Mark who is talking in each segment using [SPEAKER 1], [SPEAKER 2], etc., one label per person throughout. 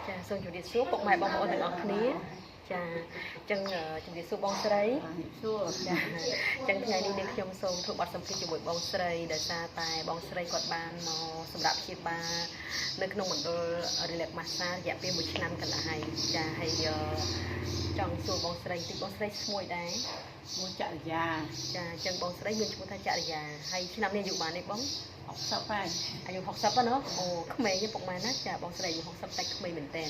[SPEAKER 1] ចាសូមជម្រាបសួរពុកម៉ែបងប្អូនទាំងអស់គ្នាចាចឹងជម្រាបសួរបងស្រីសួរចាចឹងថ្ងៃនេះនាងខ្ញុំសូមធ្វើបទសម្ភាសន៍ជាមួយបងស្រីដោយសារតែបងស្រីគាត់បានមកសម្រាប់ព្យាបាលនៅក្នុងមណ្ឌល Relax Massage រយៈពេល1ឆ្នាំកន្លះហើយចាហើយចង់សួរបងស្រីតិចបងស្រីឈ្មោះអីដែរឈ្មោះចរិយាចាចឹងបងស្រីមានឈ្មោះថាចរិយាហើយឆ្នាំនេះអាយុប៉ុន្មានទេបង60ហើយអាយុ60ហ្នឹងអូក្មេងទេពុកម៉ែណាចាបងស្រីអាយុ60តែក្មេងមែនតើ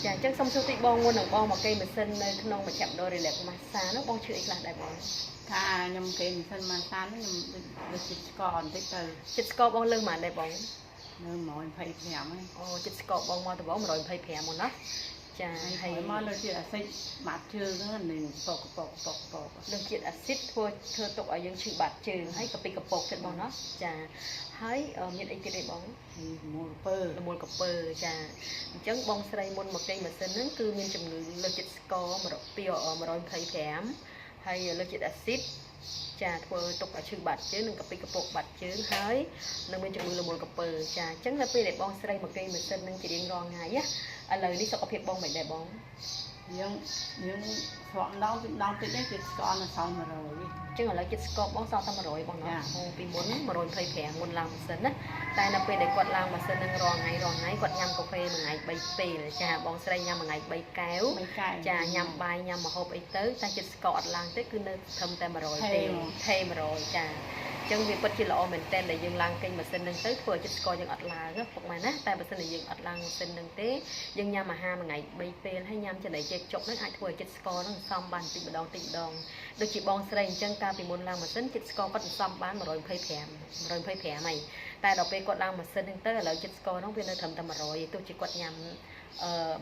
[SPEAKER 1] ចាអញ្ចឹងសុំសួរតិចបងមុននឹងបងមកគេម៉ាស៊ីននៅក្នុងមជ្ឈមណ្ឌល Relax Massage នោះបងឈ្មោះអីខ្លះដែរបង
[SPEAKER 2] ថាខ្ញុំគេម៉ាស៊ីនម៉ាសាខ្ញុំដូចចិត្តស្ករបន្តិចទៅ
[SPEAKER 1] ចិត្តស្ករបងលើប៉ុន្មានដែរបង
[SPEAKER 2] នៅ125ហ្នឹង
[SPEAKER 1] អូចិត្តស្ករបងមកដំបង125មុនណាចា
[SPEAKER 2] ហើយមកលើជាតិអាស៊ីតបាត់ជើងហ្នឹងនឹងពក
[SPEAKER 1] លើជាតិអាស៊ីតធ្វើទុកឲ្យយើងឈឺបាត់ជើងហើយកពីកពកទៀតបងណាចាហើយមានអីទៀតទេបង
[SPEAKER 2] លមូលកពើ
[SPEAKER 1] ចាអញ្ចឹងបងស្រីមុនមកគេម៉ាស៊ីនហ្នឹងគឺមានជំងឺលើចិត្តស្ករ125ហើយលើចិត្តអាស៊ីតចាធ្វើទុកឲ្យឈឺបាត់ជើងនិងកពីកពកបាត់ជើងហើយនឹងមានជំងឺលមូលកពើចាអញ្ចឹងនៅពេលដែលបងស្រីមកគេម៉ាស៊ីនហ្នឹងជារៀងរាល់ថ្ងៃណាឥឡូវនេះសុខភាពបងមិនដែរបង
[SPEAKER 2] យើងស្រកម្ដងតិចនេះគឺស្ករនៅសល់100
[SPEAKER 1] ចឹងឥឡូវចិត្តស្ករបងសល់តែ100បងណាពីមុន125មុនឡើងម៉ាស៊ីនណាតែនៅពេលដែលគាត់ឡើងម៉ាស៊ីនហ្នឹងរាល់ថ្ងៃគាត់ញ៉ាំកាហ្វេមួយថ្ងៃ3ពេលចាបងស្រីញ៉ាំមួយថ្ងៃ3កែវចាញ៉ាំបាយញ៉ាំម្ហូបអីទៅតែចិត្តស្ករអត់ឡើងទេគឺនៅត្រឹមតែ100ទេថេ100ចាចឹងវាពិតជាល្អមែនតើដែលយើងឡើងកេញម៉ាស៊ីនហ្នឹងទៅធ្វើឲ្យចិត្តស្ករយើងអត់ឡើងពុកម៉ែណាតែបើសិនជាយើងអត់ឡើងម៉ាស៊ីនហ្នឹងទេយើងញ៉ាំអាហារមួយថ្ងៃ3ពេលហើយញ៉ាំចំណីចេកចុកហ្នឹងអាចធ្វើឲ្យចិត្តស្ករហ្នឹងសំបានតិចម្ដងដូចជាបងស្រីអញ្ចឹងកាលពីមុនឡើងម៉ាស៊ីនចិត្តស្ករគាត់សំបាន125ហើយតែដល់ពេលគាត់ឡើងម៉ាស៊ីនហ្នឹងទៅឥឡូវចិត្តស្ករហ្នឹងវានៅត្រឹមតែ100ទោះជាគាត់ញ៉ាំ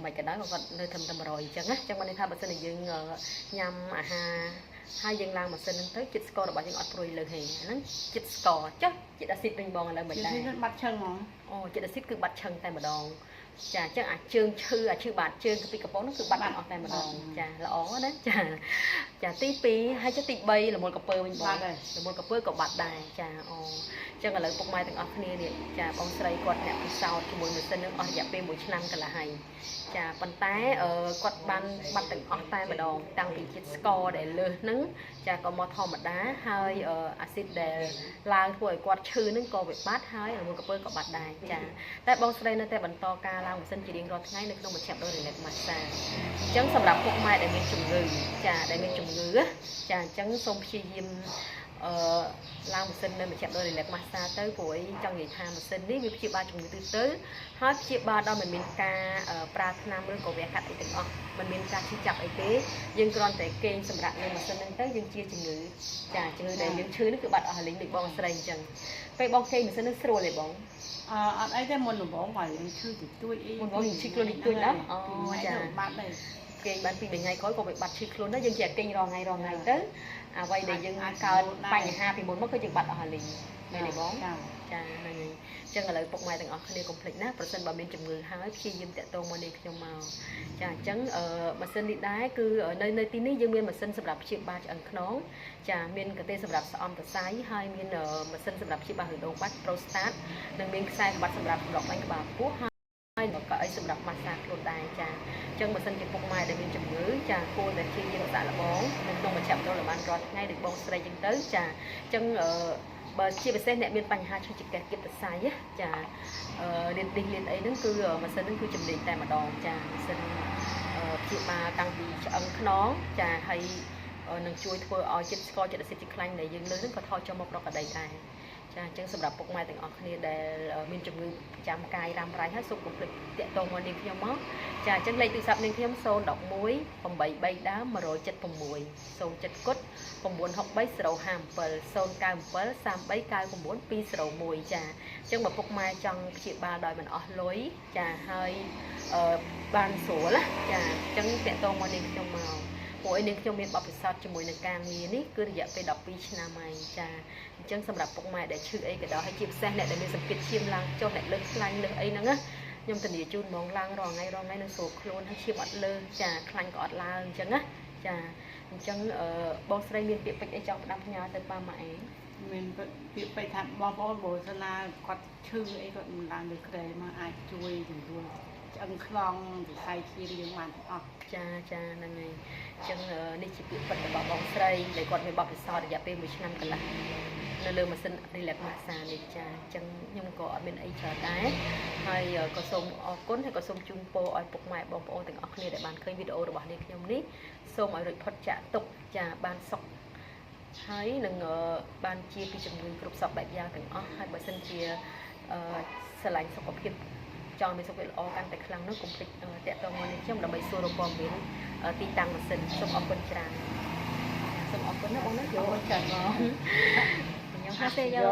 [SPEAKER 1] មិនក៏ដោយគាត់នៅត្រឹមតែ100អញ្ចឹងណាអញ្ចឹងបានន័យថាបើសិនជាយើងញ៉ាំអាហារហើយយើងឡើងម៉ាស៊ីនហ្នឹងទៅចិត្តស្កររបស់យើងអត់ព្រួយលើហេហ្នឹងចិត្តស្ករចុះចិត្តអាស៊ីតវិញបងឥឡូវមិនដែរ
[SPEAKER 2] ចិត្តបាត់ឈឹងហ្មង
[SPEAKER 1] អូចិត្តអាស៊ីតគឺបាត់ឈឹងតែម្ដងចាអញ្ចឹងអាជើងឈឺបាត់ជើងកពីកពងហ្នឹងគឺបាត់អស់តែម្ដងចាល្អណាចាទី2ហើយចុះទី3រមូលកពើវិញបងរមូលកពើក៏បាត់ដែរចាអូអញ្ចឹងឥឡូវពុកម៉ែទាំងអស់គ្នានេះចាបងស្រីគាត់អ្នកពិសោធន៍ជាមួយម៉ាស៊ីននឹងអស់រយៈពេល1ឆ្នាំកន្លះហើយចាប៉ុន្តែគាត់បានបាត់ទាំងអស់តែម្ដងតាំងពីជាតិស្ករដែលលើសហ្នឹងចាក៏មកធម្មតាហើយអាស៊ីតដែលឡើងធ្វើឲ្យគាត់ឈឺហ្នឹងក៏វាបាត់ហើយរមូលកពើក៏បាត់ដែរចាតែបងស្រីនៅតែបន្តការឡើងម៉ាស៊ីនជារៀងរាល់ថ្ងៃនៅក្នុងមជ្ឈមណ្ឌល Relax Massage អញ្ចឹងសម្រាប់ពុកម៉ែដែលមានជំងឺចាដែលមានជំងឺចាអញ្ចឹងសូមព្យាយាមឡើងម៉ាស៊ីននៅមជ្ឈមណ្ឌល Relax Massage ទៅព្រោះអីចង់និយាយថាម៉ាស៊ីននេះវាព្យាបាលជំងឺទូទៅហើយព្យាបាលដល់មិនមានការប្រើថ្នាំឬក៏វះកាត់អីទាំងអស់មិនមានការឈឺចាប់អីទេយើងគ្រាន់តែគេងសម្រាប់នៅម៉ាស៊ីនហ្នឹងទៅយើងជាជំងឺចាជំងឺដែលយើងឈឺនេះគឺបាត់អស់លេងដូចបងស្រីអញ្ចឹងពេលបងគេងម៉ាស៊ីនហ្នឹងស្រួលទេបង
[SPEAKER 2] អត់អីទេមុនដំបូងមកយើងឈឺតិចតួចអី
[SPEAKER 1] មុនបងឈឺខ្លួនតិចតួចណា
[SPEAKER 2] អូចាបាត់ដែរ
[SPEAKER 1] គេងបាន2 3ថ្ងៃក្រោយក៏វាបាត់ឈឺខ្លួនដែរយើងជាគេងរាល់ថ្ងៃទៅអ្វីដែលយើងកើតបញ្ហាពីមុនមកគឺយើងបាត់អស់ហើយលេងមែនទេបងចាហ្នឹងហើយអញ្ចឹងឥឡូវពុកម៉ែទាំងអស់គ្នាកុំភ្លេចណាប្រសិនបើមានជំងឺហើយព្យាយាមតាក់ទងមកនេះខ្ញុំមកចាអញ្ចឹងម៉ាស៊ីននេះដែរគឺនៅទីនេះយើងមានម៉ាស៊ីនសម្រាប់ព្យាបាលឆ្អឹងខ្នងចាមានកទេសម្រាប់ស្អំសរសៃហើយមានម៉ាស៊ីនសម្រាប់ព្យាបាលរដូងបាត់ប្រូស្តាតនិងមានខ្សែក្បាត់សម្រាប់ដកបាញ់ក្បាលពោះហើយក៏អីសម្រាប់ម៉ាស្សាខ្លួនដែរចាអញ្ចឹងបើសិនជាពុកម៉ែដែលមានជំងឺចាគួរតែព្យាយាមសាកល្បងនៅក្នុងមជ្ឈមណ្ឌលឲ្យបានរាល់ថ្ងៃដូចបងស្រីអញ្ចឹងទៅចាអញ្ចឹងបើជាពិសេសអ្នកមានបញ្ហាឈឺចង្កេះគិតសរសៃចារៀនអីហ្នឹងគឺម៉ាស៊ីនហ្នឹងគឺជំនាញតែម្ដងចាម៉ាស៊ីនព្យាបាលតាំងពីឆ្អឹងខ្នងចាហើយនឹងជួយធ្វើឲ្យចិត្តស្ករចិត្តអាស៊ីតជាខ្លាញ់ដែលយើងលើហ្នឹងក៏ថយចុះមកប្រកបដែរចាអញ្ចឹងសម្រាប់ពុកម៉ែទាំងអស់គ្នាដែលមានជំងឺប្រចាំកាយរ៉ាំរ៉ៃហើយសូមកុំភ្លេចតាក់ទងមកនាងខ្ញុំមកចាអញ្ចឹងលេខទូរស័ព្ទនាងខ្ញុំ011 83ដើម176 07គុត963 057 097 3399 201ចាអញ្ចឹងបើពុកម៉ែចង់ព្យាបាលដោយមិនអស់លុយចាហើយបានស្រួលណាចាអញ្ចឹងតាក់ទងមកនាងខ្ញុំមកព្រោះឯនាងខ្ញុំមានបទពិសោធន៍ជាមួយនឹងការងារនេះគឺរយៈពេល12ឆ្នាំហើយចាអញ្ចឹងសម្រាប់ពុកម៉ែដែលឈឺអីក៏ដោយហើយជាពិសេសអ្នកដែលមានសម្ពាធឈាមឡើងចុះអ្នកលើសខ្លាញ់លើសអីហ្នឹងណាខ្ញុំធានាជូនហ្មងឡើងរាល់ថ្ងៃនឹងស្រួលខ្លួនហើយឈាមអត់លើសចាខ្លាញ់ក៏អត់ឡើងអញ្ចឹងណាចាអញ្ចឹងបងស្រីមានពាក្យពេចន៍អីចង់ផ្ដាំផ្ញើទៅប៉ាម៉ាក់ឯង
[SPEAKER 2] មានពាក្យពេចន៍ថាបងប្អូនបើសិនណាគាត់ឈឺអីគាត់មិនឡើងលើក្រែមកអាចជួយជំនួស ăn khong thì sai chi riêng mà
[SPEAKER 1] ចាចាហ្នឹងហើយអញ្ចឹងនេះជាពាក្យពិតរបស់បងស្រីដែលគាត់មានបទពិសោធន៍រយៈពេល1ឆ្នាំកន្លះនៅលើម៉ាស៊ីន Relax Massage នេះចាអញ្ចឹងខ្ញុំក៏អត់មានអីច្រើនដែរហើយក៏សូមអរគុណហើយក៏សូមជូនពរឲ្យពុកម៉ែបងប្អូនទាំងអស់គ្នាដែលបានឃើញវីដេអូរបស់នាងខ្ញុំនេះសូមឲ្យរួចផុតចាកទុក្ខចាបានសុខហើយនឹងបានជាពីជំងឺគ្រប់សពបែបយ៉ាងទាំងអស់ហើយបើសិនជាស្រឡាញ់សុខភាពចង់មានសុខភាពល្អកាន់តែខ្លាំងនោះកុំភ្លេចតាក់ទងមកនេះខ្ញុំដើម្បីសួររកព័ត៌មានទីតាំងម៉ាស៊ីនសូមអរគុណច្រើនសូមអរគុណណាបងណាចូលចា៎បងខ្ញុំហាសេយោ